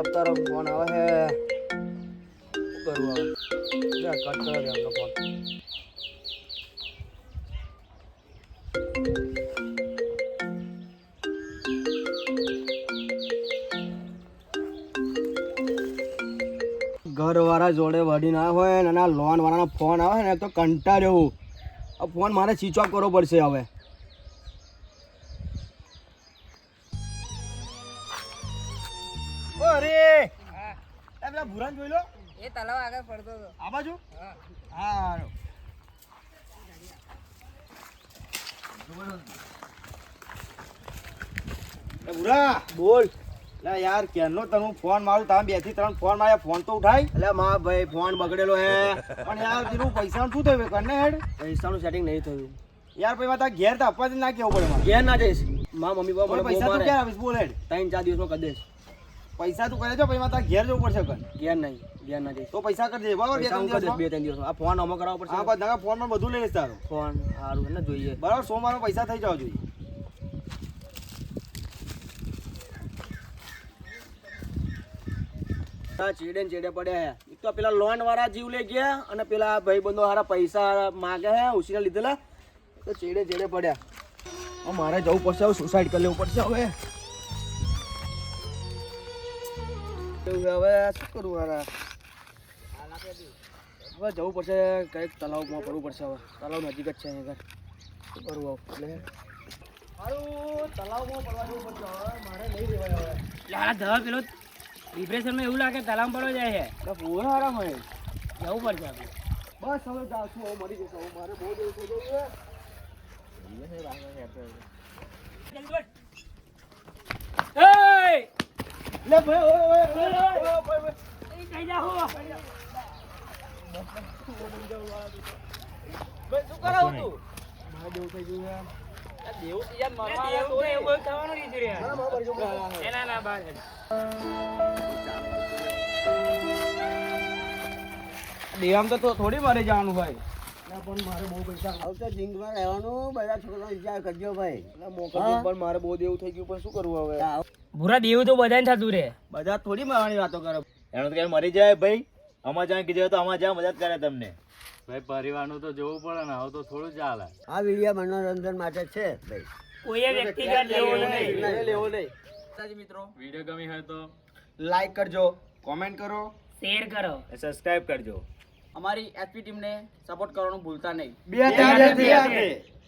અવતારો phone આવે હે શું કરું હવે કટ કરો દે આપણો ફોન ઘરવાળા જોડે વડી ના હોય અને લોન વાળાનો ફોન આવે ને તો કંટાળ્યો હું આ ફોન મારે સ્વિચ ઓફ કરવો પડશે હવે અરે પેલા ભુરાન જોઈ લો એ તલાવ આગળ પડતો હતો આ બાજુ હા ભુરા બોલ લે યાર કેનો તને ફોન મારું તમે 2 થી 3 ફોન માર્યા ફોન તો ઉઠાય એટલે માં ભાઈ ફોન બગડેલો હે પણ યાર દીનું પૈસાનું શું થયું કને હેડ પૈસાનું સેટિંગ નહીં થયું યાર પછી માતા ઘેર તો આપવા જ ના કેવું પડે મારે ઘેર ના જઈશ માં મમ્મી પપ્પા મને પૈસા તું ક્યારે આપીશ બોલ હેડ 3-4 દિવસમાં કરી દઈશ પૈસા તું કરે છો પછી માતા ઘેર જવું પડશે કન ઘેર નહીં ઘેર ના જઈશ તો પૈસા કરી દે બરાબર 2-3 દિવસ આ ફોન અમો કરાવવો પડશે આ બધા ફોન માં બધું લઈ લઈશ તારો ફોન સારું ને જોઈએ બરાબર સોમવારમાં પૈસા થઈ જાવ જોઈએ ચીડે ચીડે પડ્યા હે એક તો પેલા લોન વાળા જીવ લઈ ગયા અને પેલા ભાઈબંધો હારા પૈસા માગે હે ઉસીને લીધેલા તો ચીડે ચીડે પડ્યા મારે જવું પડશે હવે સુસાઇડ કરી લેવું પડશે હવે હવે શું કરવું હારા હવે જવું પડશે કંઈક તલાવમાં પડવું પડશે હવે તલાવ નજીક જ છે અહીંયા શું કરવું એટલે સારું તલાવમાં પડવા જવું પડશે હવે મારે નહીં રહેવાય હવે ધવા પેલો ડિપ્રેશનમાં એવું લાગે તલાવ પડવા જાય છે પૂરો આરામ હોય જવું પડશે આપણે બસ હવે જાઉં છું હવે મરી જશે હવે મારે બહુ દેવું થઈ ગયું છે લે ભાઈ ઓય ઓય ઓય કઈ જાઓ ભાઈ શું કરાવું તું મારે દેવું થઈ ગયું છે દેવું તો યાર મરવા તો એવું થવાનું નહીં રે એના ના બહાર દેવામ તો થોડી મારે જવાનું ભાઈ પણ મારે બહુ પૈસા આવશે જિંદગીમાં રહેવાનું બધા છોકરાનો વિચાર કરજો ભાઈ મોકલ પણ મારે બહુ દેવું થઈ ગયું પણ શું કરવું હવે ભૂરા દેવું તો બધાને થતું રે બધા થોડી મારવાની વાતો કરે એનું તો કઈ મરી જાય ભાઈ અમાર જ્યાં કીધું તો અમાર જ્યાં મદદ કરે તમને ભાઈ પરિવારનું તો જોવું પડે ને હવે તો થોડું ચાલે આ વિડીયો મનોરંજન માટે છે ભાઈ કોઈ વ્યક્તિગત લેવો નહીં મિત્રો વિડીયો ગમી હોય તો લાઈક કરજો કોમેન્ટ કરો શેર કરો સબસ્ક્રાઇબ કરજો અમારી એસપી ટીમને સપોર્ટ કરવાનું ભૂલતા નહીં 2000